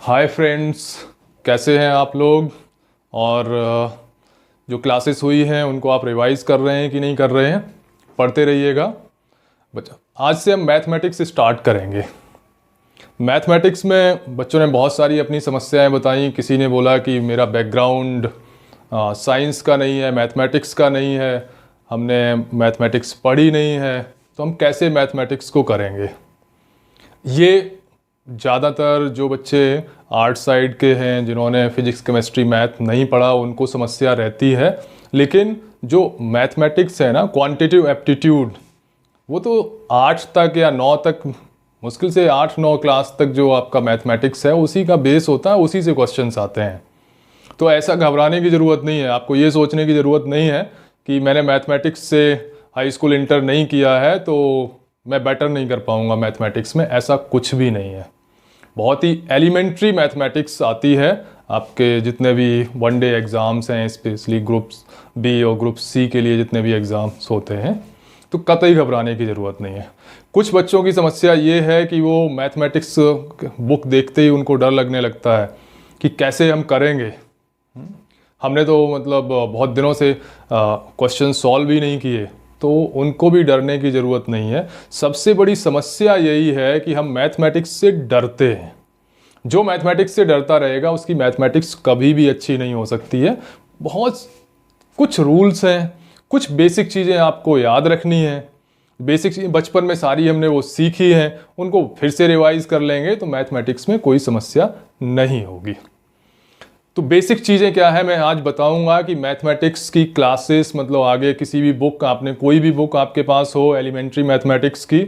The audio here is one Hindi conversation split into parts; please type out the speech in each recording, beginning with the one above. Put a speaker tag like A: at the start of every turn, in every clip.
A: हाय फ्रेंड्स, कैसे हैं आप लोग। और जो क्लासेस हुई हैं उनको आप रिवाइज कर रहे हैं कि नहीं कर रहे हैं, पढ़ते रहिएगा बच्चा। आज से हम मैथमेटिक्स स्टार्ट करेंगे। मैथमेटिक्स में बच्चों ने बहुत सारी अपनी समस्याएं बताई। किसी ने बोला कि मेरा बैकग्राउंड साइंस का नहीं है, मैथमेटिक्स का नहीं है, हमने मैथमेटिक्स पढ़ी नहीं है, तो हम कैसे मैथमेटिक्स को करेंगे। ये ज़्यादातर जो बच्चे आर्ट साइड के हैं, जिन्होंने फिजिक्स केमिस्ट्री मैथ नहीं पढ़ा, उनको समस्या रहती है। लेकिन जो मैथमेटिक्स है ना, क्वांटिटेटिव एप्टीट्यूड, वो तो 8 तक या 9 तक, मुश्किल से 8-9 क्लास तक जो आपका मैथमेटिक्स है उसी का बेस होता है, उसी से क्वेश्चंस आते हैं। तो ऐसा घबराने की ज़रूरत नहीं है, आपको ये सोचने की ज़रूरत नहीं है कि मैंने मैथमेटिक्स से हाई स्कूल इंटर नहीं किया है तो मैं बेटर नहीं कर पाऊँगा मैथमेटिक्स में। ऐसा कुछ भी नहीं है। बहुत ही एलिमेंट्री मैथमेटिक्स आती है। आपके जितने भी वनडे एग्ज़ाम्स हैं, स्पेशली ग्रुप्स बी और ग्रुप सी के लिए जितने भी एग्ज़ाम्स होते हैं, तो कतई घबराने की ज़रूरत नहीं है। कुछ बच्चों की समस्या ये है कि वो मैथमेटिक्स बुक देखते ही उनको डर लगने लगता है कि कैसे हम करेंगे। हमने तो मतलब बहुत दिनों से क्वेश्चन सॉल्व ही नहीं किए, तो उनको भी डरने की ज़रूरत नहीं है। सबसे बड़ी समस्या यही है कि हम मैथमेटिक्स से डरते हैं। जो मैथमेटिक्स से डरता रहेगा उसकी मैथमेटिक्स कभी भी अच्छी नहीं हो सकती है। बहुत कुछ रूल्स हैं, कुछ बेसिक चीज़ें आपको याद रखनी है। बेसिक बचपन में सारी हमने वो सीखी हैं, उनको फिर से रिवाइज कर लेंगे तो मैथमेटिक्स में कोई समस्या नहीं होगी। तो बेसिक चीज़ें क्या है मैं आज बताऊंगा कि मैथमेटिक्स की क्लासेस, मतलब आगे किसी भी बुक, आपने कोई भी बुक आपके पास हो एलिमेंट्री मैथमेटिक्स की,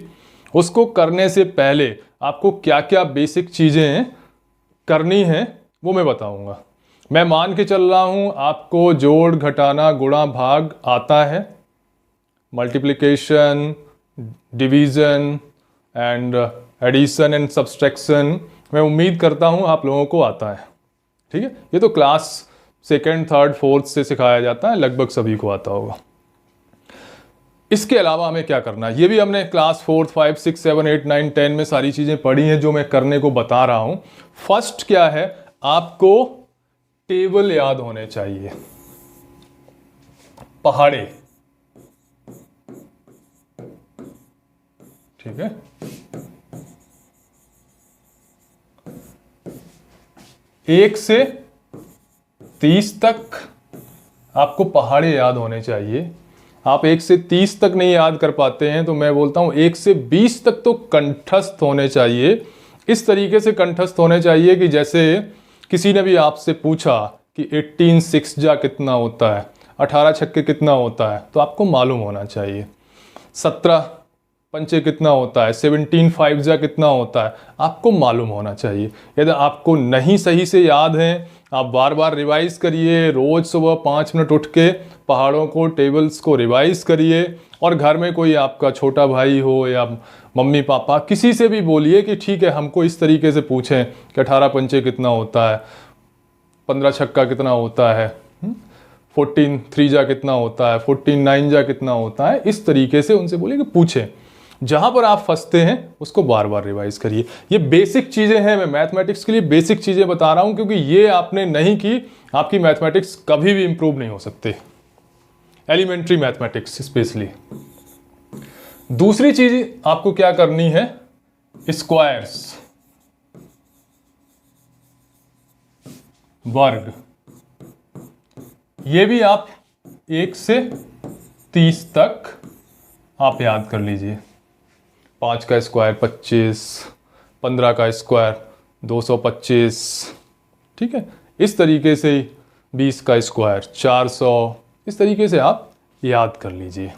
A: उसको करने से पहले आपको क्या क्या बेसिक चीज़ें करनी हैं वो मैं बताऊंगा। मैं मान के चल रहा हूं आपको जोड़, घटाना, गुणा, भाग आता है, multiplication, division and addition and subtraction मैं उम्मीद करता हूं आप लोगों को आता है। ठीक है, ये तो क्लास 2nd, 3rd, 4th से सिखाया जाता है, लगभग सभी को आता होगा। इसके अलावा हमें क्या करना है, ये भी हमने class 4th, 5th, 6th, 7th, 8th, 9th, 10th में सारी चीज़ें पढ़ी हैं जो मैं करने को बता रहा हूं। फर्स्ट क्या है, आपको टेबल याद होने चाहिए। पहाड़े, ठीक है, एक से 30 तक आपको पहाड़े याद होने चाहिए। आप 1 से 30 तक नहीं याद कर पाते हैं तो मैं बोलता हूं 1 से 20 तक तो कंठस्थ होने चाहिए। इस तरीके से कंठस्थ होने चाहिए कि जैसे किसी ने भी आपसे पूछा कि 18 6 जा कितना होता है, 18 छक्के कितना होता है, तो आपको मालूम होना चाहिए। 17 पंचे कितना होता है, 17 5 जा कितना होता है, आपको मालूम होना चाहिए। यदि आपको नहीं सही से याद है, आप बार बार रिवाइज करिए। रोज सुबह 5 मिनट उठ के पहाड़ों को, टेबल्स को रिवाइज करिए। और घर में कोई आपका छोटा भाई हो या मम्मी पापा, किसी से भी बोलिए कि ठीक है हमको इस तरीके से पूछें कि 18 पंचे कितना होता है, 15 छक्का कितना होता है, 14 3 जा कितना होता है, 14 9 जा कितना होता है। इस तरीके से उनसे बोलिए कि पूछें। जहां पर आप फंसते हैं उसको बार बार रिवाइज करिए। ये बेसिक चीजें हैं, मैं मैथमेटिक्स के लिए बेसिक चीजें बता रहा हूं क्योंकि ये आपने नहीं की, आपकी मैथमेटिक्स कभी भी इंप्रूव नहीं हो सकते, एलिमेंट्री मैथमेटिक्स स्पेशली। दूसरी चीज आपको क्या करनी है, स्क्वायर्स, वर्ग। ये भी आप 1 से 30 तक आप याद कर लीजिए। 5 का स्क्वायर 25, 15 का स्क्वायर 225, ठीक है। इस तरीके से 20 का स्क्वायर 400, इस तरीके से आप याद कर लीजिए।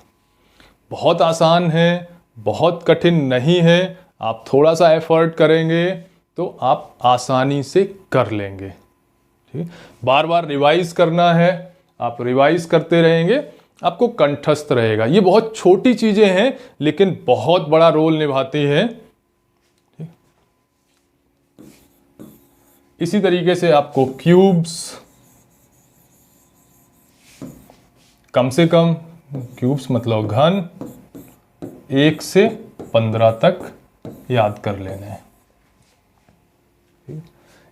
A: बहुत आसान है, बहुत कठिन नहीं है। आप थोड़ा सा एफर्ट करेंगे तो आप आसानी से कर लेंगे। ठीक, बार बार रिवाइज करना है, आप रिवाइज करते रहेंगे, आपको कंठस्थ रहेगा। ये बहुत छोटी चीजें हैं लेकिन बहुत बड़ा रोल निभाती हैं। इसी तरीके से आपको क्यूब्स, कम से कम क्यूब्स मतलब घन, 1 से 15 तक याद कर लेने हैं।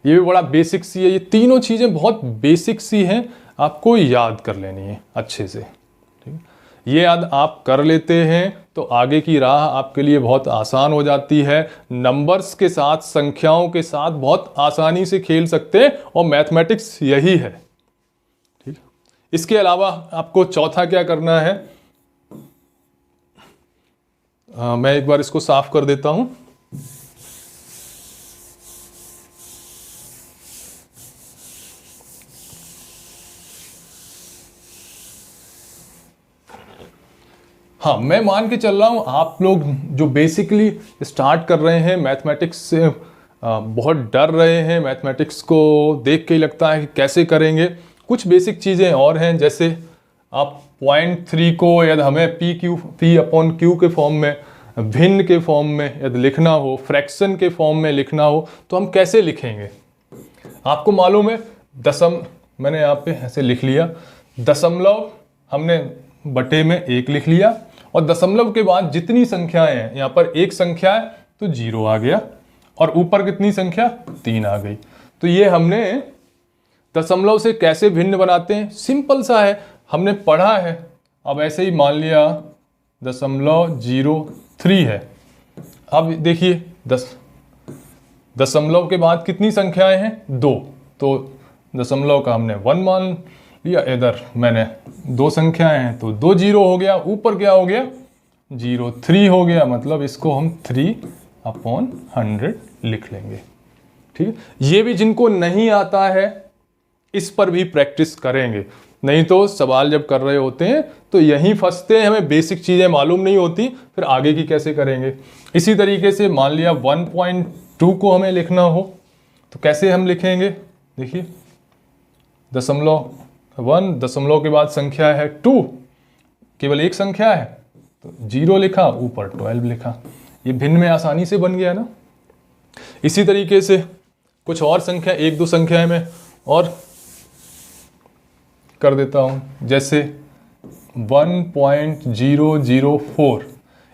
A: ये भी बड़ा बेसिक सी है। ये तीनों चीज़ें बहुत बेसिक सी हैं, आपको याद कर लेनी है अच्छे से। ठीक है, ये याद आप कर लेते हैं तो आगे की राह आपके लिए बहुत आसान हो जाती है। नंबर्स के साथ, संख्याओं के साथ बहुत आसानी से खेल सकते हैं और मैथमेटिक्स यही है। ठीक, इसके अलावा आपको चौथा क्या करना है, मैं एक बार इसको साफ कर देता हूं। हाँ, मैं मान के चल रहा हूँ आप लोग जो बेसिकली स्टार्ट कर रहे हैं मैथमेटिक्स से बहुत डर रहे हैं, मैथमेटिक्स को देख के ही लगता है कि कैसे करेंगे। कुछ बेसिक चीज़ें और हैं, जैसे आप 0.3 को यदि हमें P/Q के फॉर्म में, भिन्न के फॉर्म में यदि लिखना हो, फ्रैक्शन के फॉर्म में लिखना हो तो हम कैसे लिखेंगे। आपको मालूम है मैंने यहाँ पे ऐसे लिख लिया, दशमलव हमने बटे में 1 लिख लिया और दशमलव के बाद जितनी संख्याएं हैं, यहाँ पर एक संख्या है तो 0 आ गया और ऊपर कितनी संख्या 3 आ गई। तो ये हमने दशमलव से कैसे भिन्न बनाते हैं, सिंपल सा है, हमने पढ़ा है। अब ऐसे ही मान लिया 0.03 है। अब देखिए दशमलव के बाद कितनी संख्याएं हैं 2, तो दशमलव का हमने 1 मान लिया, इधर मैंने 2 संख्याएं हैं तो 2 0 हो गया, ऊपर क्या हो गया 0.3 हो गया, मतलब इसको हम 3/100 लिख लेंगे। ठीक है, ये भी जिनको नहीं आता है इस पर भी प्रैक्टिस करेंगे, नहीं तो सवाल जब कर रहे होते हैं तो यहीं फंसते हैं, हमें बेसिक चीज़ें मालूम नहीं होती, फिर आगे की कैसे करेंगे। इसी तरीके से मान लिया 1.2 को हमें लिखना हो तो कैसे हम लिखेंगे, देखिए दशमलव 1, दशमलव के बाद संख्या है 2, केवल एक संख्या है तो 0 लिखा, ऊपर 12 लिखा, ये भिन्न में आसानी से बन गया ना। इसी तरीके से कुछ और संख्या, 1-2 संख्याएं में और कर देता हूं, जैसे 1.004,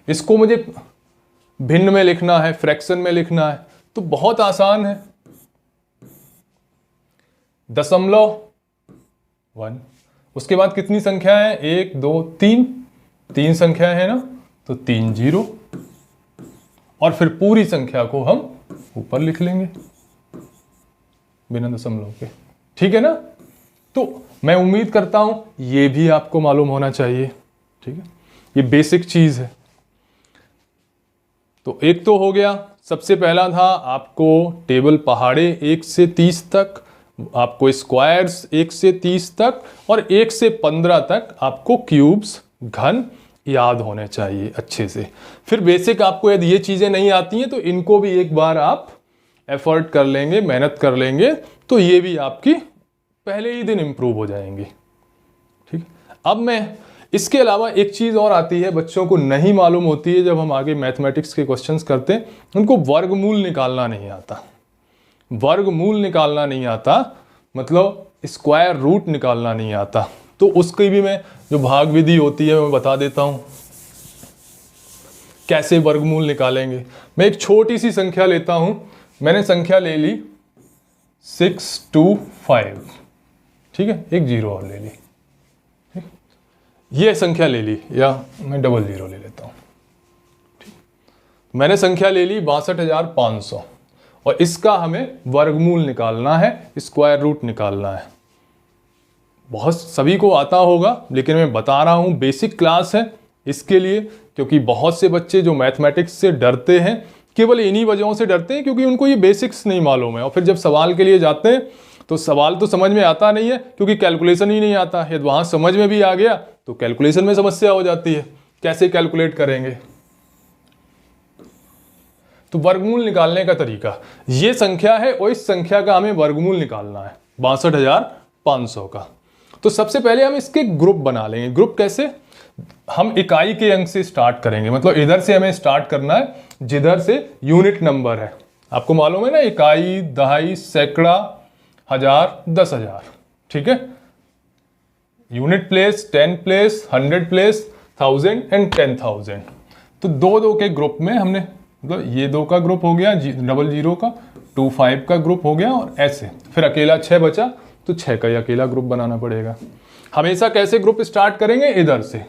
A: इसको मुझे भिन्न में लिखना है, फ्रैक्शन में लिखना है तो बहुत आसान है, दशमलव 1, उसके बाद कितनी संख्या है 1 2 3 संख्याएं है ना, तो 3 0 और फिर पूरी संख्या को हम ऊपर लिख लेंगे बिना दशमलव के। ठीक है ना, तो मैं उम्मीद करता हूं ये भी आपको मालूम होना चाहिए। ठीक है, ये बेसिक चीज है। तो एक तो हो गया, सबसे पहला था आपको टेबल पहाड़े 1 से 30 तक, आपको स्क्वायर्स 1 से 30 तक और 1 से 15 तक आपको क्यूब्स, घन याद होने चाहिए अच्छे से। फिर बेसिक आपको यदि ये चीज़ें नहीं आती हैं तो इनको भी एक बार आप एफर्ट कर लेंगे, मेहनत कर लेंगे तो ये भी आपकी पहले ही दिन इम्प्रूव हो जाएंगी। ठीक, अब मैं इसके अलावा एक चीज़ और आती है, बच्चों को नहीं मालूम होती है, जब हम आगे मैथमेटिक्स के क्वेश्चंस करते हैं उनको वर्गमूल निकालना नहीं आता। वर्गमूल निकालना नहीं आता मतलब स्क्वायर रूट निकालना नहीं आता, तो उसकी भी मैं जो भाग विधि होती है मैं बता देता हूं कैसे वर्गमूल निकालेंगे। मैं एक छोटी सी संख्या लेता हूं, मैंने संख्या ले ली 625, ठीक है, एक 0 और ले ली, ठीक, ये संख्या ले ली, या मैं 00 ले लेता हूं। ठीक, मैंने संख्या ले ली 62,500 और इसका हमें वर्गमूल निकालना है, स्क्वायर रूट निकालना है। बहुत सभी को आता होगा लेकिन मैं बता रहा हूँ बेसिक क्लास है इसके लिए, क्योंकि बहुत से बच्चे जो मैथमेटिक्स से डरते हैं केवल इन्हीं वजहों से डरते हैं क्योंकि उनको ये बेसिक्स नहीं मालूम है, और फिर जब सवाल के लिए जाते हैं तो सवाल तो समझ में आता नहीं है क्योंकि कैलकुलेशन ही नहीं आता। यदि वहाँ समझ में भी आ गया तो कैलकुलेशन में समस्या हो जाती है, कैसे कैलकुलेट करेंगे। तो वर्गमूल निकालने का तरीका, ये संख्या है और इस संख्या का हमें वर्गमूल निकालना है 62,500 का। तो सबसे पहले हम इसके ग्रुप बना लेंगे। ग्रुप कैसे, हम इकाई के अंक से स्टार्ट करेंगे, मतलब इधर से हमें स्टार्ट करना है जिधर से यूनिट नंबर है। आपको मालूम है ना, इकाई, दहाई, सैकड़ा, हजार, 10,000, ठीक है। Unit place, 10 place, 100 place, 1000 and 10,000। तो 2-2 के ग्रुप में हमने, मतलब ये 2 का ग्रुप हो गया 00 का, 2 5 का ग्रुप हो गया और ऐसे फिर अकेला 6 बचा तो 6 का ही अकेला ग्रुप बनाना पड़ेगा। हमेशा कैसे ग्रुप स्टार्ट करेंगे, इधर से,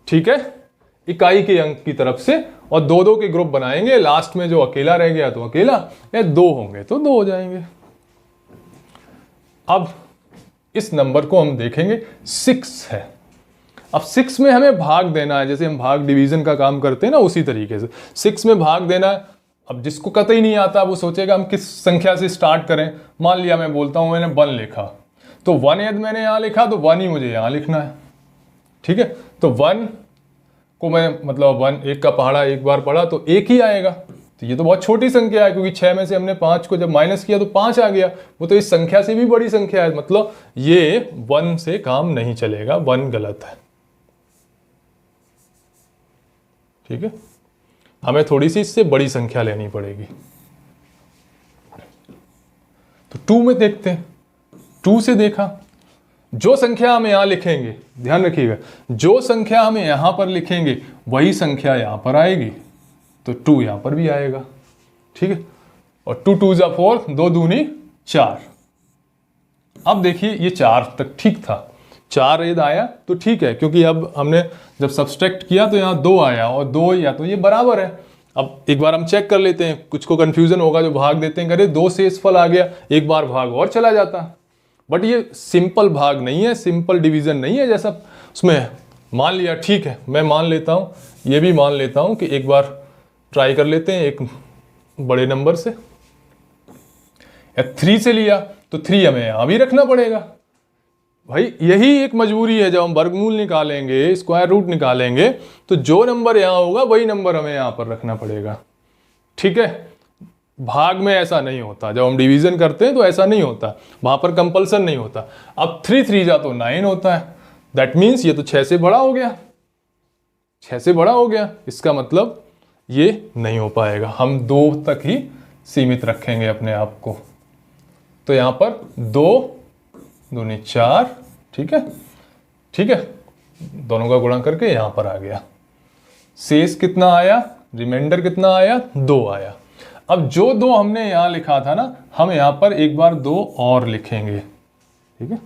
A: ठीक है, इकाई के अंक की तरफ से, और 2 के ग्रुप बनाएंगे। लास्ट में जो अकेला रह गया तो अकेला, या 2 होंगे तो 2 हो जाएंगे। अब इस नंबर को हम देखेंगे 6 है। अब 6 में हमें भाग देना है, जैसे हम भाग डिवीजन का काम करते हैं ना, उसी तरीके से 6 में भाग देना है। अब जिसको कतई नहीं आता वो सोचेगा हम किस संख्या से स्टार्ट करें। मान लिया मैं बोलता हूं मैंने 1 लिखा, तो 1 यदि मैंने यहां लिखा तो 1 ही मुझे यहां लिखना है, ठीक है। तो 1 को मैं मतलब 1 1 का पहाड़ा एक बार पढ़ा तो 1 ही आएगा। तो ये तो बहुत छोटी संख्या है, क्योंकि 6 में से हमने 5 को जब माइनस किया तो 5 आ गया। वो तो इस संख्या से भी बड़ी संख्या है, मतलब ये 1 से काम नहीं चलेगा, 1 गलत है, ठीक है। हमें थोड़ी सी इससे बड़ी संख्या लेनी पड़ेगी। तो 2 में देखते हैं। 2 से देखा, जो संख्या हम यहां लिखेंगे, ध्यान रखिएगा, जो संख्या हम यहां पर लिखेंगे वही संख्या यहां पर आएगी, तो 2 यहां पर भी आएगा, ठीक है। और 2 2 4, 2 दूनी 4। अब देखिए ये 4 तक ठीक था, 4 यदि आया तो ठीक है, क्योंकि अब हमने जब सब्सट्रैक्ट किया तो यहाँ 2 आया, और 2 या तो ये बराबर है। अब एक बार हम चेक कर लेते हैं, कुछ को कंफ्यूजन होगा जो भाग देते हैं, अरे 2 शेषफल आ गया, एक बार भाग और चला जाता। बट ये सिंपल भाग नहीं है, सिंपल डिवीजन नहीं है जैसा उसमें मान लिया, ठीक है। मैं मान लेता हूँ, ये भी मान लेता हूँ कि एक बार ट्राई कर लेते हैं एक बड़े नंबर से। 3 से लिया तो 3 हमें यहां भी रखना पड़ेगा भाई, यही एक मजबूरी है। जब हम वर्गमूल निकालेंगे, स्क्वायर रूट निकालेंगे, तो जो नंबर यहां होगा वही नंबर हमें यहां पर रखना पड़ेगा, ठीक है। भाग में ऐसा नहीं होता, जब हम डिवीजन करते हैं तो ऐसा नहीं होता, वहां पर कंपल्सन नहीं होता। अब 3 3 जा तो 9 होता है, दैट मीन्स ये तो 6 से बड़ा हो गया, 6 से बड़ा हो गया। इसका मतलब ये नहीं हो पाएगा, हम 2 तक ही सीमित रखेंगे अपने आप को। तो यहां पर 2 दूनी 4, ठीक है, ठीक है, दोनों का गुणा करके यहां पर आ गया। शेष कितना आया, रिमाइंडर कितना आया, 2 आया। अब जो 2 हमने यहां लिखा था ना, हम यहां पर एक बार 2 और लिखेंगे, ठीक है,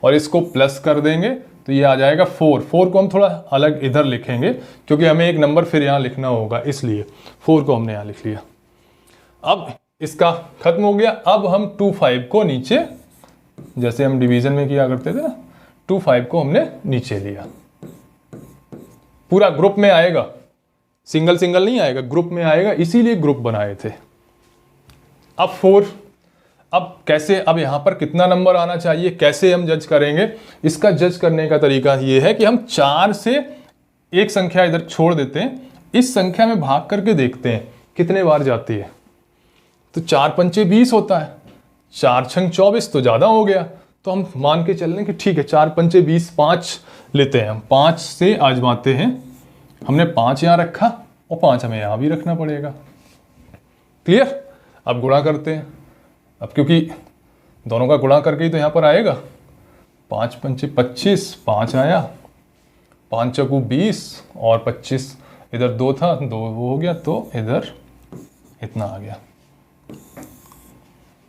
A: और इसको प्लस कर देंगे तो ये आ जाएगा 4। 4 को हम थोड़ा अलग इधर लिखेंगे, क्योंकि हमें एक नंबर फिर यहां लिखना होगा, इसलिए 4 को हमने यहां लिख लिया। अब इसका खत्म हो गया। अब हम 2 5 को नीचे, जैसे हम डिवीजन में किया करते थे ना, 2 5 को हमने नीचे लिया। पूरा ग्रुप में आएगा, सिंगल सिंगल नहीं आएगा, ग्रुप में आएगा, इसीलिए ग्रुप बनाए थे। अब 4, अब कैसे, अब यहां पर कितना नंबर आना चाहिए, कैसे हम जज करेंगे? इसका जज करने का तरीका यह है कि हम 4 से एक संख्या इधर छोड़ देते हैं, इस संख्या में भाग करके देखते हैं कितने बार जाती है। तो 4 पंचे 20 होता है, 4 छंग 24 तो ज्यादा हो गया। तो हम मान के चल रहे हैं कि ठीक है 4 पंचे 20, 5 लेते हैं हम, 5 से आजमाते हैं। हमने 5 यहां रखा और 5 हमें यहां भी रखना पड़ेगा। क्लियर? अब गुणा करते हैं। अब क्योंकि दोनों का गुणा करके ही तो यहां पर आएगा, 5 पंचे 25, 5 आया, 5 चौकू 20 और 25 इधर 2 था, 2 वो हो गया, तो इधर इतना आ गया,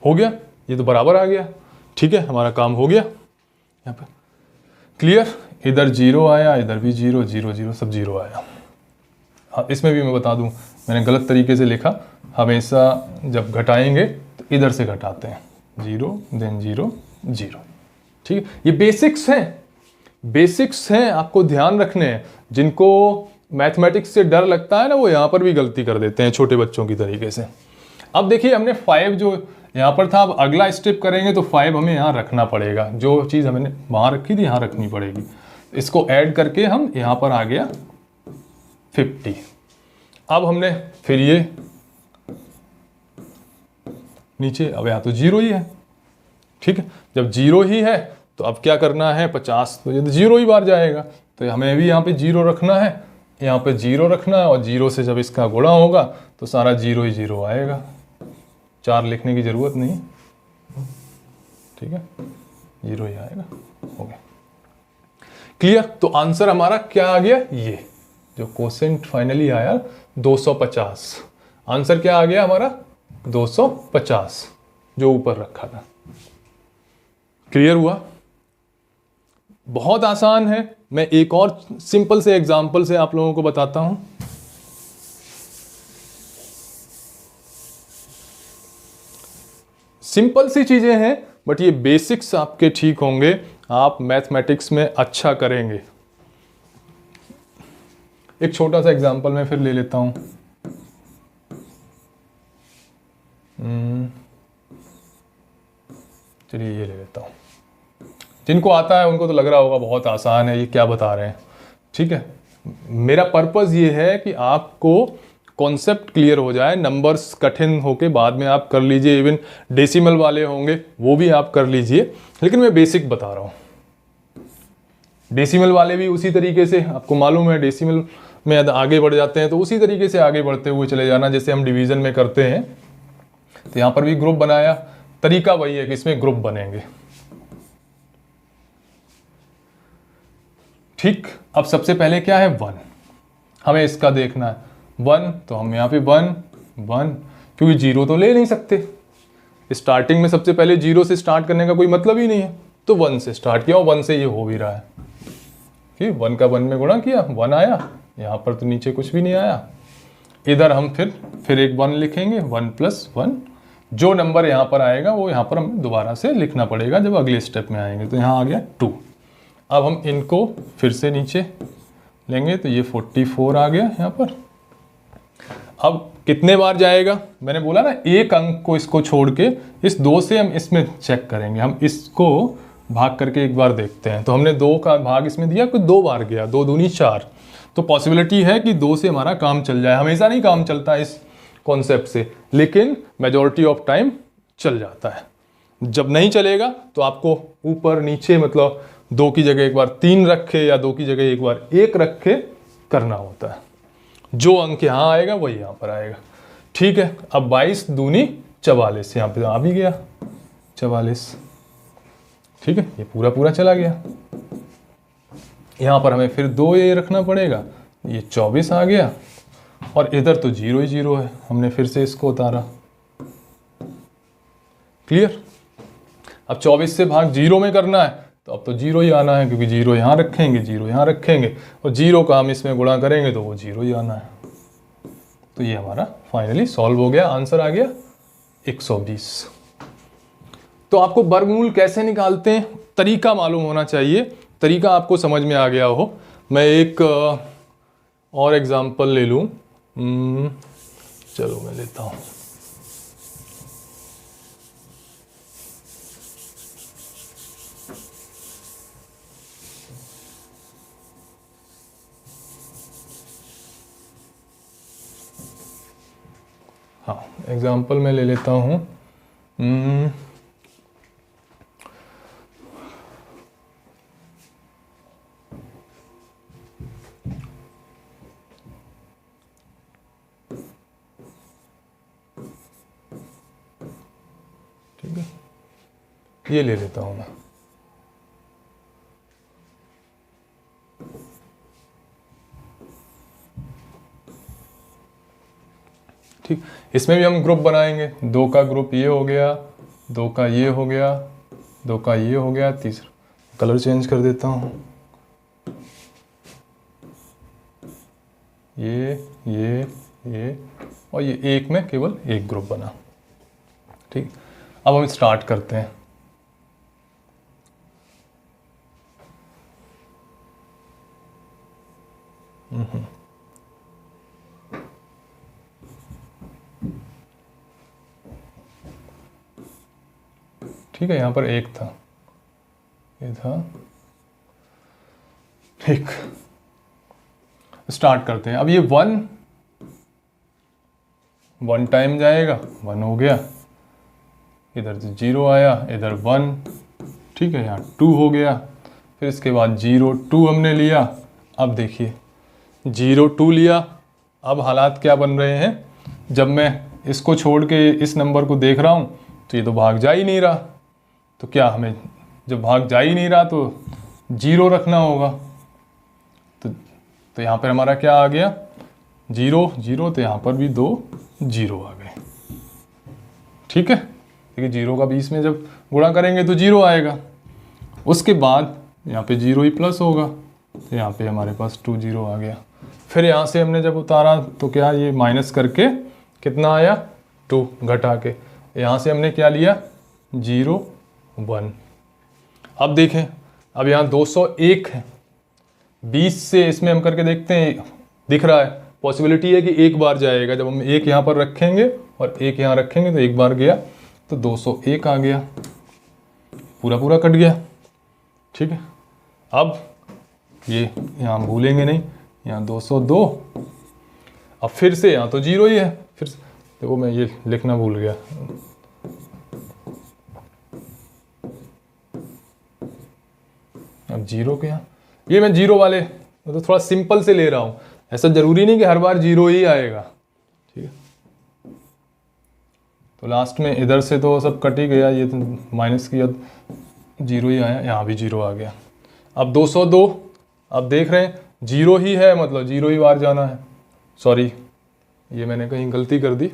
A: हो गया, ये तो बराबर आ गया। ठीक है, हमारा काम हो गया यहाँ पे। क्लियर? इधर 0 आया, इधर भी 0, 0 0 सब 0 आया। हाँ, इसमें भी मैं बता दूं, मैंने गलत तरीके से लिखा। हमेशा जब घटाएंगे तो इधर से घटाते हैं, 0 देन 0 0। ठीक है, ये बेसिक्स हैं, बेसिक्स हैं, आपको ध्यान रखने हैं। जिनको मैथमेटिक्स से डर लगता है ना, वो यहाँ पर भी गलती कर देते हैं छोटे बच्चों की तरीके से। अब देखिए हमने 5 जो यहाँ पर था, अब अगला स्टेप करेंगे तो 5 हमें यहाँ रखना पड़ेगा। जो चीज़ हमने वहाँ रखी थी यहाँ रखनी पड़ेगी। इसको ऐड करके हम यहाँ पर आ गया 50। अब हमने फिर ये नीचे, अब यहाँ तो 0 ही है। ठीक है, जब 0 ही है तो अब क्या करना है, 50 तो ये तो 0 ही बार जाएगा, तो हमें भी यहाँ पे 0 रखना है, यहाँ पे 0 रखना है, और 0 से जब इसका गुणा होगा तो सारा 0 ही 0 आएगा। 4 लिखने की जरूरत नहीं, ठीक है, 0 ही आएगा। हो गया क्लियर? तो आंसर हमारा क्या आ गया, ये जो क्वोशिएंट फाइनली आया 250। आंसर क्या आ गया हमारा 250 जो ऊपर रखा था। क्लियर हुआ? बहुत आसान है। मैं एक और सिंपल से एग्जांपल से आप लोगों को बताता हूं। सिंपल सी चीजें हैं बट ये बेसिक्स आपके ठीक होंगे, आप मैथमेटिक्स में अच्छा करेंगे। एक छोटा सा एग्जांपल मैं फिर ले लेता हूं। चलिए ये ले लेता हूं। जिनको आता है उनको तो लग रहा होगा बहुत आसान है, ये क्या बता रहे हैं। ठीक है, मेरा पर्पस ये है कि आपको कॉन्सेप्ट क्लियर हो जाए। नंबर्स कठिन होके बाद में आप कर लीजिए, इवन डेसिमल वाले होंगे वो भी आप कर लीजिए, लेकिन मैं बेसिक बता रहा हूँ। डेसिमल वाले भी उसी तरीके से, आपको मालूम है डेसिमल में आगे बढ़ जाते हैं तो उसी तरीके से आगे बढ़ते हुए चले जाना, जैसे हम डिवीजन में करते हैं। तो यहाँ पर भी ग्रुप बनाया, तरीका वही है कि इसमें ग्रुप बनेंगे। ठीक, अब सबसे पहले क्या है 1, हमें इसका देखना है 1, तो हम यहाँ पे 1 1, क्योंकि 0 तो ले नहीं सकते स्टार्टिंग में। सबसे पहले 0 से स्टार्ट करने का कोई मतलब ही नहीं है, तो 1 से स्टार्ट किया और 1 से ये हो भी रहा है कि 1 का 1 में गुणा किया 1 आया, यहाँ पर तो नीचे कुछ भी नहीं आया। इधर हम फिर एक 1 लिखेंगे, 1 + 1, जो नंबर यहाँ पर आएगा वो यहाँ पर हमें दोबारा से लिखना पड़ेगा जब अगले स्टेप में आएंगे। तो यहाँ आ गया 2। अब हम इनको फिर से नीचे लेंगे तो ये 44 आ गया यहाँ पर। अब कितने बार जाएगा, मैंने बोला ना एक अंक को इसको छोड़ के इस 2 से हम इसमें चेक करेंगे। हम इसको भाग करके एक बार देखते हैं। तो हमने 2 का भाग इसमें दिया, कुछ 2 बार गया, 2 दूनी 4, तो पॉसिबिलिटी है कि 2 से हमारा काम चल जाए। हमेशा नहीं काम चलता इस कॉन्सेप्ट से, लेकिन मेजॉरिटी ऑफ टाइम चल जाता है। जब नहीं चलेगा तो आपको ऊपर नीचे, मतलब 2 की जगह एक बार 3 रखे या 2 की जगह एक बार 1 रखे करना होता है। जो अंक यहाँ आएगा वही यहाँ पर आएगा। ठीक है, अब 22 दूनी 44, यहाँ पे आ भी गया 44। ठीक है, ये पूरा चला गया। यहाँ पर हमें फिर 2 ये रखना पड़ेगा, ये 24 आ गया, और इधर तो 0 ही 0 है, हमने फिर से इसको उतारा। क्लियर? अब 24 से भाग 0 में करना है तो अब तो 0 ही आना है, क्योंकि 0 यहाँ रखेंगे, 0 यहाँ रखेंगे, और 0 का हम इसमें गुणा करेंगे तो वो 0 ही आना है। तो ये हमारा फाइनली सॉल्व हो गया, आंसर आ गया 120। तो आपको वर्गमूल कैसे निकालते हैं तरीका मालूम होना चाहिए, तरीका आपको समझ में आ गया हो। मैं एक और एग्जांपल ले लूँ। चलो मैं लेता हूँ। हाँ, एग्जांपल मैं ले लेता हूँ। ठीक है, ये ले लेता हूँ मैं। ठीक, इसमें भी हम ग्रुप बनाएंगे। 2 का ग्रुप ये हो गया, 2 का ये हो गया, 2 का ये हो गया, तीसरा कलर चेंज कर देता हूँ, ये और ये एक में केवल एक ग्रुप बना। ठीक, अब हम स्टार्ट करते हैं। ठीक है, यहाँ पर एक था, ये था, ठीक। स्टार्ट करते हैं। अब ये 1 टाइम जाएगा, 1 हो गया, इधर से 0 आया, इधर 1, ठीक है, यहाँ 2 हो गया, फिर इसके बाद 0 2 हमने लिया। अब देखिए 0 2 लिया, अब हालात क्या बन रहे हैं, जब मैं इसको छोड़ के इस नंबर को देख रहा हूँ तो ये तो भाग जा ही नहीं रहा। तो क्या हमें, जब भाग जा ही नहीं रहा तो 0 रखना होगा। तो यहाँ पर हमारा क्या आ गया, 0 0, तो यहाँ पर भी 2 0 आ गए। ठीक है, क्योंकि 0 का 20 में जब गुणा करेंगे तो 0 आएगा। उसके बाद यहाँ पे 0 ही प्लस होगा, तो यहाँ पे हमारे पास 2 0 आ गया। फिर यहाँ से हमने जब उतारा तो क्या ये माइनस करके कितना आया 2 घटा के, यहाँ से हमने क्या लिया 0 1। अब देखें, अब यहाँ 201 है, 20 से इसमें हम करके देखते हैं, दिख रहा है पॉसिबिलिटी है कि एक बार जाएगा। जब हम एक यहाँ पर रखेंगे और एक यहाँ रखेंगे तो एक बार गया, तो 201 आ गया, पूरा पूरा कट गया। ठीक है, अब ये यहाँ भूलेंगे नहीं, यहाँ 202, अब फिर से यहाँ तो 0 ही है, फिर से देखो मैं ये लिखना भूल गया, अब 0 के यहाँ, ये मैं 0 वाले तो थोड़ा सिंपल से ले रहा हूँ, ऐसा जरूरी नहीं कि हर बार 0 ही आएगा। ठीक है, तो लास्ट में इधर से तो सब कट ही गया, ये तो माइनस किया 0 ही आया, यहाँ भी 0 आ गया। अब 202, अब देख रहे हैं 0 ही है, मतलब 0 ही बार जाना है। सॉरी, ये मैंने कहीं गलती कर दी,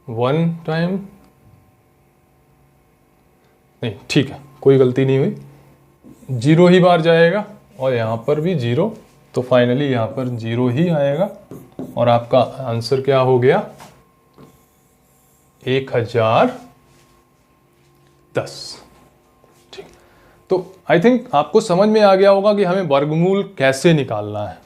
A: वन टाइम नहीं, ठीक है, कोई गलती नहीं हुई, 0 ही बार जाएगा और यहाँ पर भी 0, तो फाइनली यहाँ पर 0 ही आएगा और आपका आंसर क्या हो गया 1010। ठीक, तो आई थिंक आपको समझ में आ गया होगा कि हमें वर्गमूल कैसे निकालना है।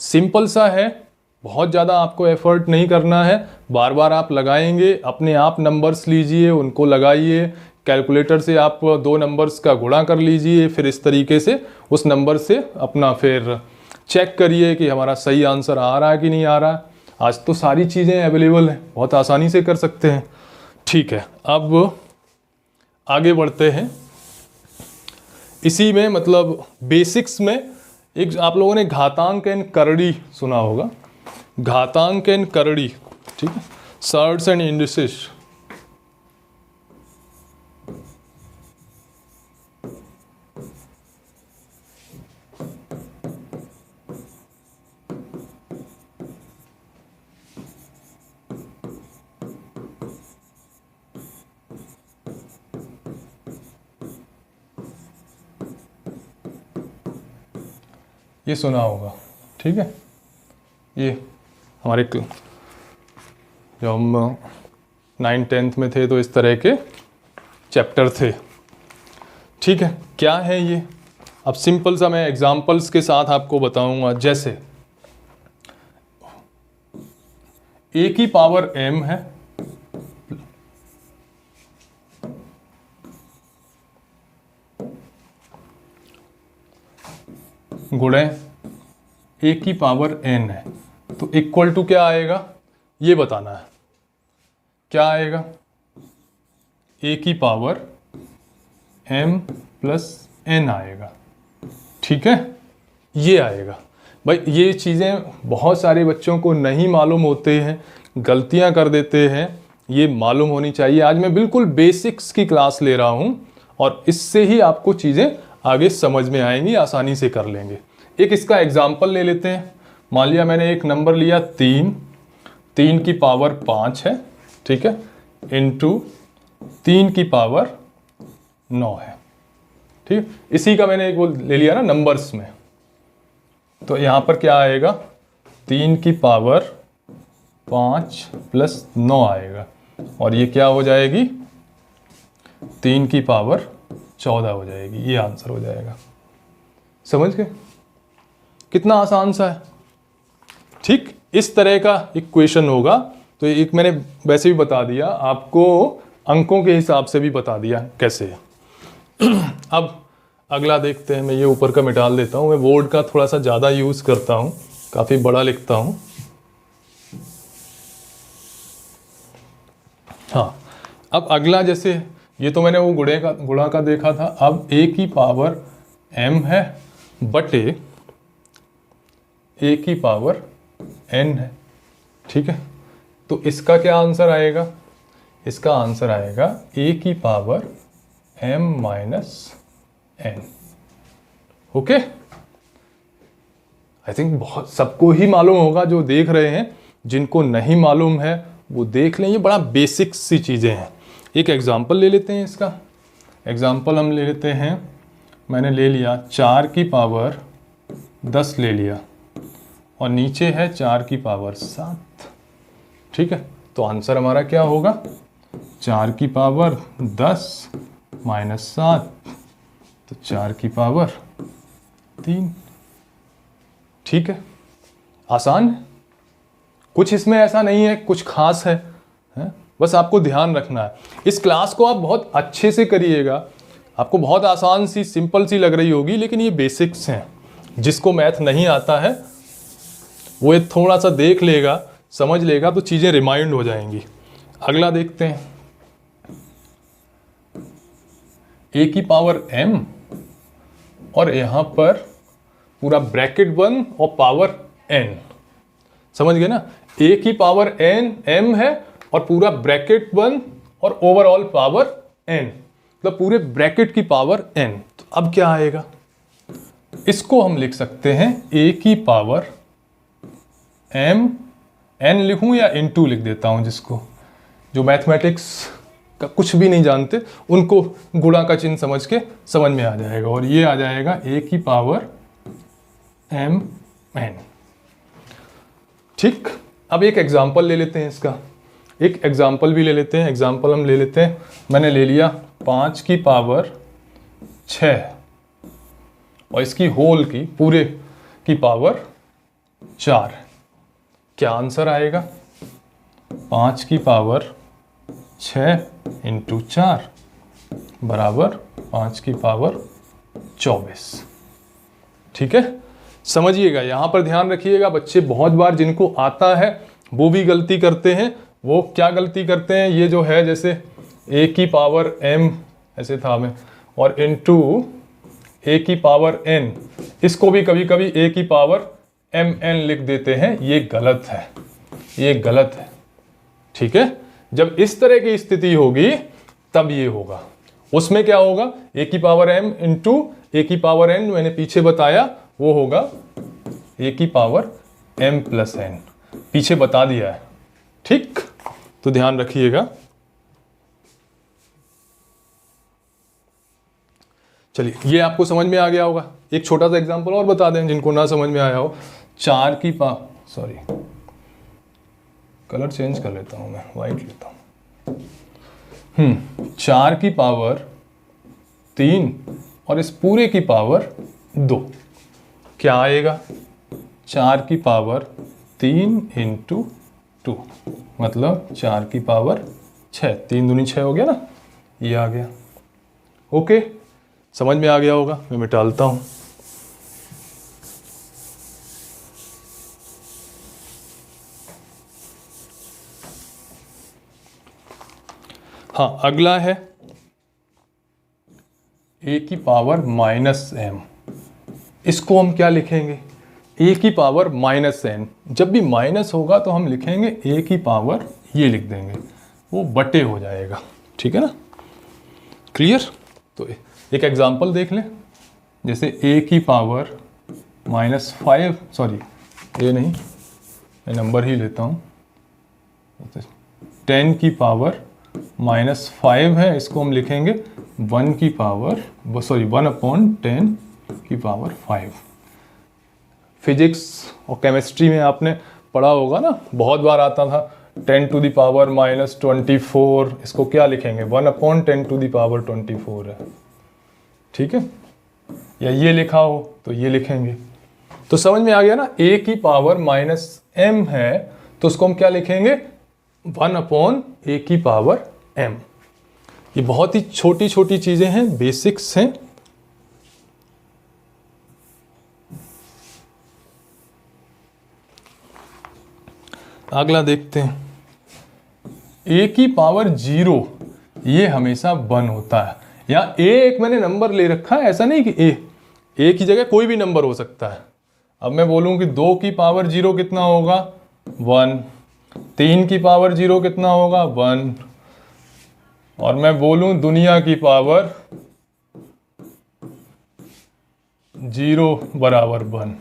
A: सिंपल सा है, बहुत ज़्यादा आपको एफर्ट नहीं करना है, बार बार आप लगाएंगे, अपने आप नंबर्स लीजिए, उनको लगाइए, कैलकुलेटर से आप 2 नंबर्स का गुणा कर लीजिए, फिर इस तरीके से उस नंबर से अपना फिर चेक करिए कि हमारा सही आंसर आ रहा है कि नहीं आ रहा है। आज तो सारी चीज़ें अवेलेबल हैं, बहुत आसानी से कर सकते हैं। ठीक है, अब आगे बढ़ते हैं। इसी में मतलब बेसिक्स में एक आप लोगों ने घातांक एंड करड़ी सुना होगा, घातांक एंड करड़ी, ठीक है, सर्ड्स एंड इंडिसेस। ये सुना होगा, ठीक है, ये हमारे जब हम 9th-10th में थे तो इस तरह के चैप्टर थे। ठीक है, क्या है ये, अब सिंपल सा मैं एग्जांपल्स के साथ आपको बताऊंगा। जैसे a की पावर m है गुणे a की पावर n है, तो इक्वल टू क्या आएगा ये बताना है। क्या आएगा, a की पावर m प्लस n आएगा। ठीक है, ये आएगा। भाई ये चीज़ें बहुत सारे बच्चों को नहीं मालूम होते हैं, गलतियां कर देते हैं, ये मालूम होनी चाहिए। आज मैं बिल्कुल बेसिक्स की क्लास ले रहा हूं और इससे ही आपको चीज़ें आगे समझ में आएंगी, आसानी से कर लेंगे। एक इसका एग्जाम्पल ले लेते हैं। मान लिया मैंने एक नंबर लिया 3 की पावर 5 है, ठीक है, इंटू 3 की पावर 9 है। ठीक, इसी का मैंने एक वो ले लिया ना नंबर्स में, तो यहाँ पर क्या आएगा 3 की पावर 5 प्लस 9 आएगा और ये क्या हो जाएगी 3 की पावर 14 हो जाएगी। ये आंसर हो जाएगा। समझ गए, कितना आसान सा है। ठीक, इस तरह का इक्वेशन होगा। तो एक मैंने वैसे भी बता दिया आपको, अंकों के हिसाब से भी बता दिया कैसे है। अब अगला देखते हैं। मैं ये ऊपर का मिटा देता हूँ, मैं बोर्ड का थोड़ा सा ज़्यादा यूज़ करता हूँ, काफ़ी बड़ा लिखता हूँ। हाँ, अब अगला जैसे ये तो मैंने वो गुणा का देखा था। अब a की पावर m है बटे a की पावर n है। ठीक है, तो इसका क्या आंसर आएगा, इसका आंसर आएगा a की power m minus n। Okay, I think बहुत सबको ही मालूम होगा, जो देख रहे हैं। जिनको नहीं मालूम है वो देख लें, ये बड़ा बेसिक सी चीज़ें हैं। एक एग्जांपल ले लेते हैं इसका। एग्जांपल हम ले लेते हैं, मैंने ले लिया 4 की पावर 10 ले लिया और नीचे है 4 की पावर 7। ठीक है, तो आंसर हमारा क्या होगा? 4 की पावर 10 माइनस 7, तो 4 की पावर 3। ठीक है, आसान है, कुछ इसमें ऐसा नहीं है कुछ खास है, बस आपको ध्यान रखना है। इस क्लास को आप बहुत अच्छे से करिएगा। आपको बहुत आसान सी सिंपल सी लग रही होगी, लेकिन ये बेसिक्स हैं। जिसको मैथ नहीं आता है वो ये थोड़ा सा देख लेगा, समझ लेगा, तो चीज़ें रिमाइंड हो जाएंगी। अगला देखते हैं, a की पावर m और यहाँ पर पूरा ब्रैकेट 1 और पावर n। समझ गए ना? a की पावर n m है और पूरा ब्रैकेट 1 और ओवरऑल पावर n, मतलब पूरे ब्रैकेट की पावर n। तो अब क्या आएगा? इसको हम लिख सकते हैं a की पावर m, n लिखूं या इनटू लिख देता हूं, जिसको जो मैथमेटिक्स का कुछ भी नहीं जानते उनको गुणा का चिन्ह समझ के समझ में आ जाएगा, और ये आ जाएगा a की पावर m n। ठीक, अब एक एग्जाम्पल ले लेते हैं इसका, एक एग्जाम्पल भी ले लेते हैं। एग्जाम्पल हम ले लेते हैं, मैंने ले लिया 5 की पावर 6 और इसकी होल की पूरे की पावर 4। क्या आंसर आएगा? 5 की पावर 6 इंटू 4 बराबर 5 की पावर 24। ठीक है, समझिएगा, यहाँ पर ध्यान रखिएगा। बच्चे बहुत बार जिनको आता है वो भी गलती करते हैं। वो क्या गलती करते हैं? ये जो है जैसे a की पावर m ऐसे था में और इनटू a की पावर n, इसको भी कभी कभी a की पावर mn लिख देते हैं। ये गलत है, ये गलत है। ठीक है, जब इस तरह की स्थिति होगी तब ये होगा। उसमें क्या होगा? a की पावर m इंटू a की पावर n, मैंने पीछे बताया, वो होगा a की पावर m प्लस n, पीछे बता दिया है। ठीक, तो ध्यान रखिएगा। चलिए, ये आपको समझ में आ गया होगा। एक छोटा सा एग्जांपल और बता दें जिनको ना समझ में आया हो। 4 की सॉरी, कलर चेंज कर लेता हूं, मैं वाइट लेता हूं। 4 की पावर 3 और इस पूरे की पावर 2। क्या आएगा? 4 की पावर 3 इंटू 2, मतलब 4 की पावर 6। 3 दूनी 6 हो गया ना, ये आ गया। ओके, समझ में आ गया होगा। मैं मिटालता हूं। हाँ, अगला है a की पावर माइनस m। इसको हम क्या लिखेंगे? a की पावर माइनस n। जब भी माइनस होगा तो हम लिखेंगे a की पावर, ये लिख देंगे, वो बटे हो जाएगा। ठीक है ना? क्लियर? तो एक एग्जांपल देख लें, जैसे a की पावर -5, सॉरी ये नहीं, मैं नंबर ही लेता हूँ। 10 की पावर -5 है, इसको हम लिखेंगे 1 की पावर, सॉरी 1/10 की पावर 5। फिजिक्स और केमिस्ट्री में आपने पढ़ा होगा ना, बहुत बार आता था 10 टू द पावर -24। इसको क्या लिखेंगे? 1/10 टू द पावर 24 है। ठीक है, या ये लिखा हो तो ये लिखेंगे। तो समझ में आ गया ना? a की पावर -m है तो उसको हम क्या लिखेंगे? 1/a की पावर m। ये बहुत ही छोटी छोटी चीजें हैं, बेसिक्स हैं। अगला देखते हैं, a की पावर 0, ये हमेशा 1 होता है। या a एक मैंने नंबर ले रखा है, ऐसा नहीं कि a की जगह कोई भी नंबर हो सकता है। अब मैं बोलूं कि 2 की पावर 0 कितना होगा? 1। 3 की पावर 0 कितना होगा? 1। और मैं बोलूं दुनिया की पावर 0 बराबर 1।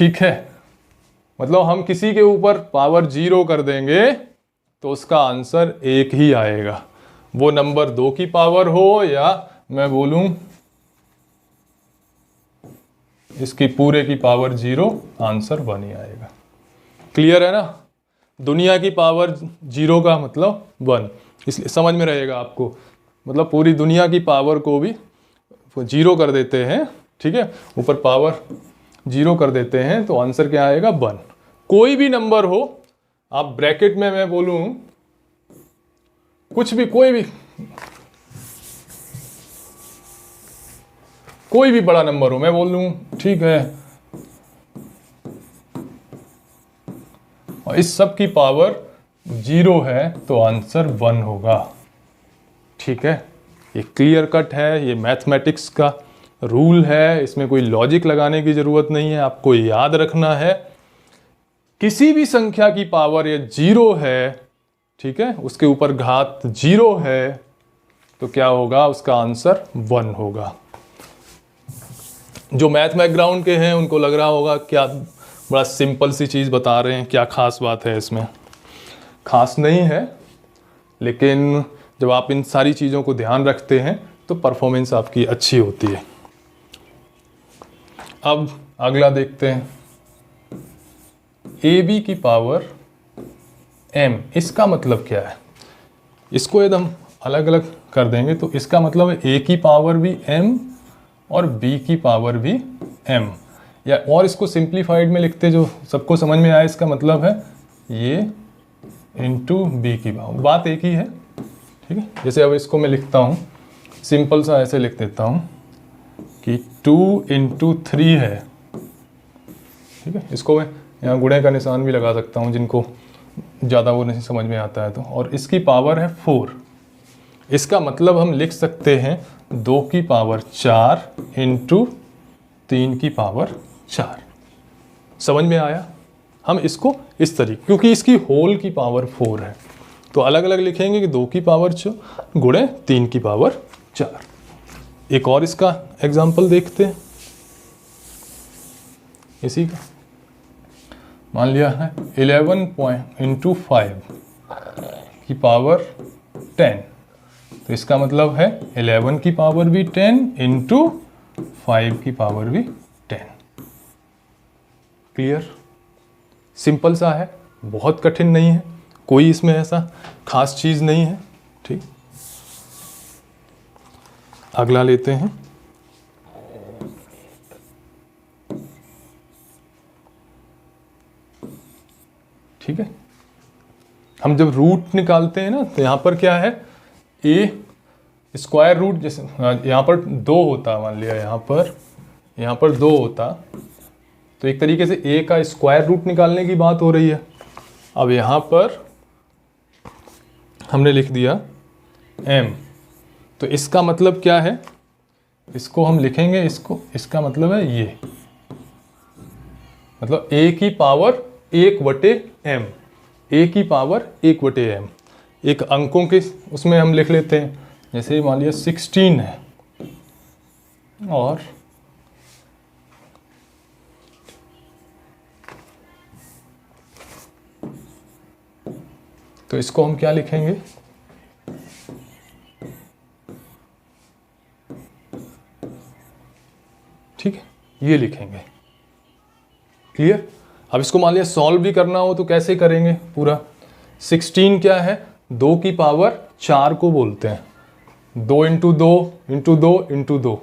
A: ठीक है, मतलब हम किसी के ऊपर पावर 0 कर देंगे तो उसका आंसर 1 ही आएगा, वो नंबर 2 की पावर हो या मैं बोलूं इसकी पूरे की पावर 0, आंसर 1 ही आएगा। क्लियर है ना? दुनिया की पावर 0 का मतलब 1, इसलिए समझ में रहेगा आपको, मतलब पूरी दुनिया की पावर को भी 0 कर देते हैं, ठीक है, ऊपर पावर 0 कर देते हैं तो आंसर क्या आएगा 1। कोई भी नंबर हो, आप ब्रैकेट में मैं बोलूं कुछ भी, कोई भी बड़ा नंबर हो, मैं बोल लूं ठीक है, और इस सब की पावर 0 है तो आंसर 1 होगा। ठीक है, ये क्लियर कट है, ये मैथमेटिक्स का रूल है, इसमें कोई लॉजिक लगाने की जरूरत नहीं है, आपको याद रखना है किसी भी संख्या की पावर ये 0 है, ठीक है, उसके ऊपर घात 0 है तो क्या होगा, उसका आंसर 1 होगा। जो मैथ बैकग्राउंड के हैं उनको लग रहा होगा क्या बड़ा सिंपल सी चीज़ बता रहे हैं, क्या खास बात है इसमें। खास नहीं है, लेकिन जब आप इन सारी चीज़ों को ध्यान रखते हैं तो परफॉर्मेंस आपकी अच्छी होती है। अब अगला देखते हैं, AB की पावर M, इसका मतलब क्या है? इसको यदि हम अलग अलग कर देंगे तो इसका मतलब है A की पावर भी M और B की पावर भी M, या और इसको सिंप्लीफाइड में लिखते जो सबको समझ में आए, इसका मतलब है ये इंटू B की पावर, बात एक ही है। ठीक है, जैसे अब इसको मैं लिखता हूँ सिंपल सा, ऐसे लिख देता हूँ कि 2 इंटू 3 है। ठीक है, इसको मैं यहाँ गुणे का निशान भी लगा सकता हूँ जिनको ज़्यादा वो नहीं समझ में आता है तो, और इसकी पावर है 4। इसका मतलब हम लिख सकते हैं 2 की पावर 4 इंटू 3 की पावर 4। समझ में आया? हम इसको इस तरीके, क्योंकि इसकी होल की पावर 4 है तो अलग अलग लिखेंगे कि 2 की पावर 4 गुणे 3 की पावर 4। एक और इसका एग्जाम्पल देखते हैं इसी का। मान लिया है 11 इंटू 5 की पावर 10, तो इसका मतलब है 11 की पावर भी 10 इंटू 5 की पावर भी 10। क्लियर? सिंपल सा है, बहुत कठिन नहीं है, कोई इसमें ऐसा खास चीज़ नहीं है। ठीक, अगला लेते हैं, ठीक है, हम जब रूट निकालते हैं ना तो यहाँ पर क्या है, a स्क्वायर रूट, जैसे यहाँ पर 2 होता, मान लिया यहाँ पर 2 होता तो एक तरीके से a का स्क्वायर रूट निकालने की बात हो रही है। अब यहाँ पर हमने लिख दिया m, तो इसका मतलब क्या है, इसको हम लिखेंगे, इसका मतलब है ये, मतलब a की पावर 1/m, a की पावर 1/m। एक अंकों के उसमें हम लिख लेते हैं, जैसे मान लिया 16 है और तो इसको हम क्या लिखेंगे, ठीक है, ये लिखेंगे। क्लियर? अब इसको मान लिया सॉल्व भी करना हो तो कैसे करेंगे पूरा। 16 क्या है, 2 की पावर 4 को बोलते हैं, 2 इंटू 2 इंटू 2 इंटू 2,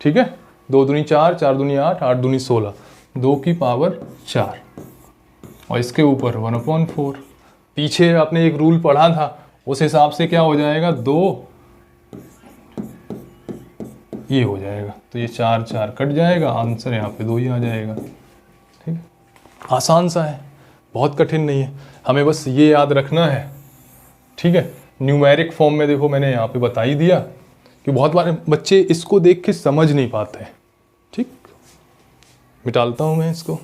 A: ठीक है, 2 दूनी 4, 4 दूनी 8, 8 दूनी 16, 2 की पावर 4 और इसके ऊपर 1/4। पीछे आपने एक रूल पढ़ा था, उस हिसाब से क्या हो जाएगा, 2 ये हो जाएगा, तो ये 4 4 कट जाएगा, आंसर यहाँ पे 2 ही आ जाएगा। ठीक है, आसान सा है, बहुत कठिन नहीं है, हमें बस ये याद रखना है। ठीक है, न्यूमेरिक फॉर्म में देखो मैंने यहाँ पे बता ही दिया कि बहुत बार बच्चे इसको देख के समझ नहीं पाते हैं। ठीक, मिटालता हूँ मैं इसको।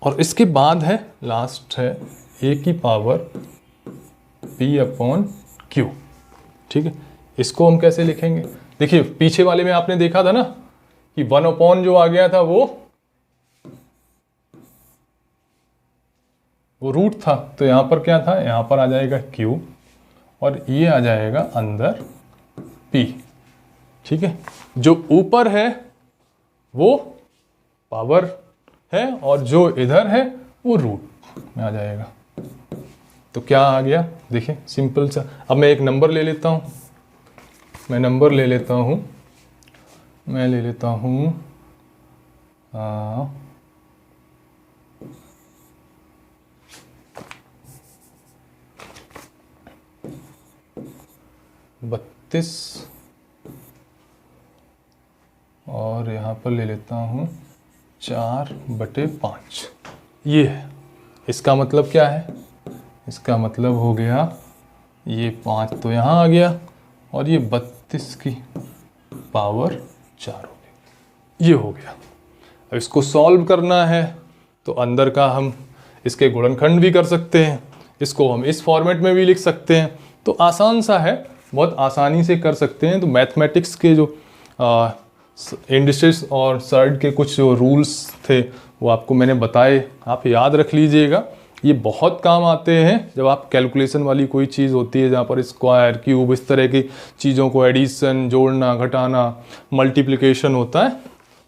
A: और इसके बाद है, लास्ट है a की पावर p/q। ठीक है, इसको हम कैसे लिखेंगे, देखिए पीछे वाले में आपने देखा था ना कि 1/, जो आ गया था वो रूट था, तो यहाँ पर क्या था, यहाँ पर आ जाएगा q और ये आ जाएगा अंदर p। ठीक है, जो ऊपर है वो पावर है और जो इधर है वो रूट में आ जाएगा। तो क्या आ गया, देखिए सिंपल सा। अब मैं एक नंबर ले लेता हूँ, मैं ले लेता हूँ 32 और यहाँ पर ले लेता हूँ 4/5। ये है, इसका मतलब क्या है, इसका मतलब हो गया ये 5 तो यहाँ आ गया और ये 32 की पावर 4 हो गई, ये हो गया। अब इसको सॉल्व करना है तो अंदर का हम इसके गुणनखंड भी कर सकते हैं, इसको हम इस फॉर्मेट में भी लिख सकते हैं। तो आसान सा है, बहुत आसानी से कर सकते हैं। तो मैथमेटिक्स के जो इंडिसेस और सर्ड के कुछ जो रूल्स थे वो आपको मैंने बताए, आप याद रख लीजिएगा। ये बहुत काम आते हैं जब आप कैलकुलेशन वाली कोई चीज़ होती है जहाँ पर स्क्वायर, क्यूब, इस तरह की चीज़ों को एडिशन, जोड़ना, घटाना, मल्टीप्लिकेशन होता है,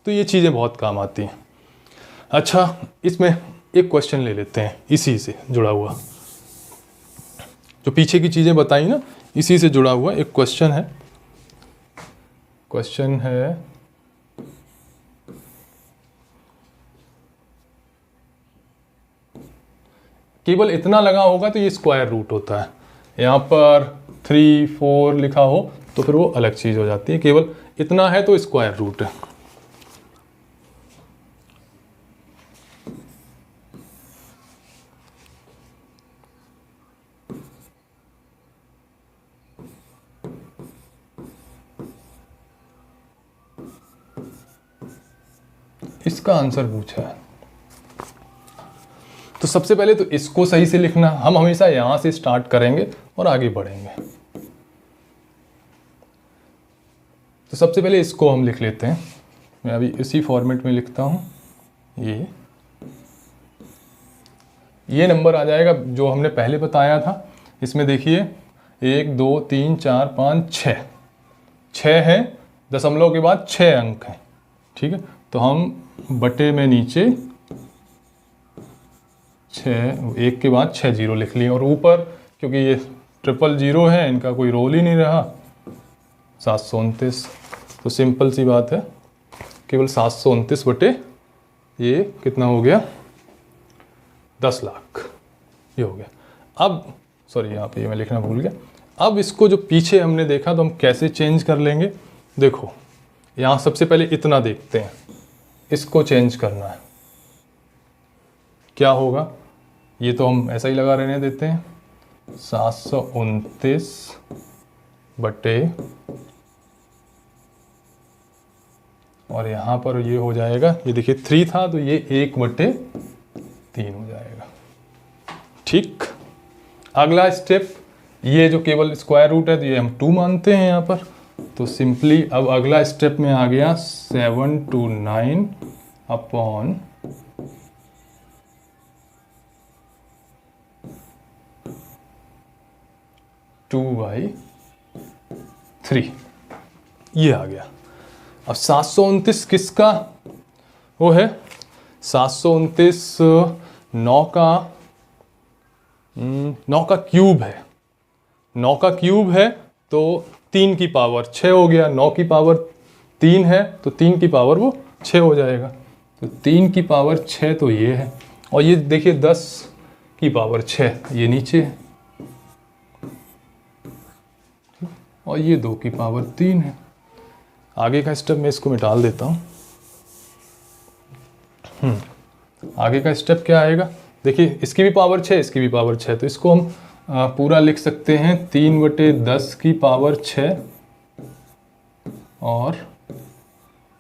A: तो ये चीज़ें बहुत काम आती हैं। अच्छा, इसमें एक क्वेश्चन ले लेते हैं इसी से जुड़ा हुआ, जो पीछे की चीज़ें बताई ना, इसी से जुड़ा हुआ एक क्वेश्चन है। क्वेश्चन है केवल इतना लगा होगा तो ये स्क्वायर रूट होता है, यहाँ पर 3, 4 लिखा हो तो फिर वो अलग चीज़ हो जाती है। केवल इतना है तो स्क्वायर रूट है। इसका आंसर पूछा है तो सबसे पहले तो इसको सही से लिखना, हम हमेशा यहां से स्टार्ट करेंगे और आगे बढ़ेंगे। तो सबसे पहले इसको हम लिख लेते हैं, मैं अभी इसी फॉर्मेट में लिखता हूं। ये नंबर आ जाएगा जो हमने पहले बताया था। इसमें देखिए 1 2 3 4 5 6 है, दशमलव के बाद 6 अंक हैं। ठीक है, तो हम बटे में नीचे 6, 1 के बाद 6 जीरो लिख लिए और ऊपर क्योंकि ये 000 है, इनका कोई रोल ही नहीं रहा, 729। तो सिंपल सी बात है, केवल 729 बटे ये कितना हो गया, 10 लाख, ये हो गया। अब सॉरी, यहाँ पे मैं लिखना भूल गया। अब इसको जो पीछे हमने देखा तो हम कैसे चेंज कर लेंगे। देखो यहाँ सबसे पहले इतना देखते हैं, इसको चेंज करना है, क्या होगा, ये तो हम ऐसा ही लगा रहने देते हैं। 729 बटे, और यहाँ पर ये हो जाएगा, ये देखिए 3 था तो ये 1/3 हो जाएगा। ठीक, अगला स्टेप, ये जो केवल स्क्वायर रूट है तो ये हम 2 मानते हैं यहाँ पर। तो सिंपली अब अगला स्टेप में आ गया 7 to 9 अपॉन 2/3, ये आ गया। अब 729 किसका वो है, 729 9 का क्यूब है, 9 का क्यूब है तो 3 की पावर 6 हो गया। 9 की पावर 3 है तो 3 की पावर वो 6 हो जाएगा। तो 3 की पावर 6 तो ये है, और ये देखिए 10 की पावर 6 ये नीचे है, और ये 2 की पावर 3 है। आगे का स्टेप मैं इसको मिटाल देता हूँ। आगे का स्टेप क्या आएगा, देखिए इसकी भी पावर 6, इसकी भी पावर 6, तो इसको हम पूरा लिख सकते हैं 3/10 की पावर 6 और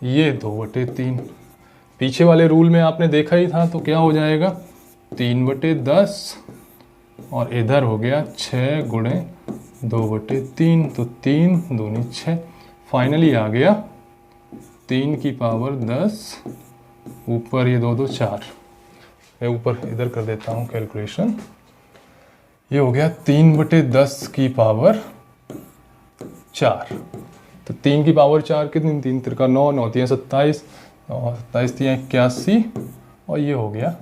A: ये 2/3। पीछे वाले रूल में आपने देखा ही था, तो क्या हो जाएगा 3/10 और इधर हो गया 6 × 2/3, तो 3 दूनी 6। फाइनली आ गया 3 की पावर 10, ऊपर ये 2 2 4, मैं ऊपर इधर कर देता हूँ कैलकुलेशन, ये हो गया 3/10 की पावर 4। तो 3 की पावर 4 कितनी, 3 तिरका 9, 9 3 27, 9 27 3 81, और ये हो गया।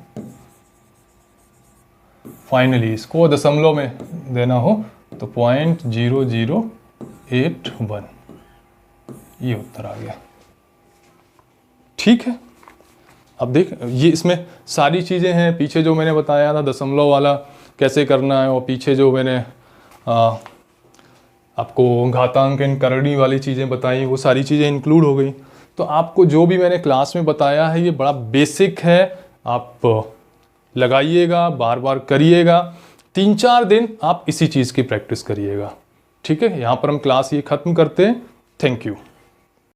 A: फाइनली इसको दशमलव में देना हो तो 0.0081, ये उत्तर आ गया। ठीक है, अब देख ये इसमें सारी चीज़ें हैं, पीछे जो मैंने बताया था दशमलव वाला कैसे करना है, और पीछे जो मैंने आपको घातांक एंड करणी वाली चीज़ें बताई, वो सारी चीज़ें इंक्लूड हो गई। तो आपको जो भी मैंने क्लास में बताया है ये बड़ा बेसिक है, आप लगाइएगा, बार बार करिएगा, 3-4 दिन आप इसी चीज़ की प्रैक्टिस करिएगा। ठीक है, यहाँ पर हम क्लास ये ख़त्म करते हैं। Thank you.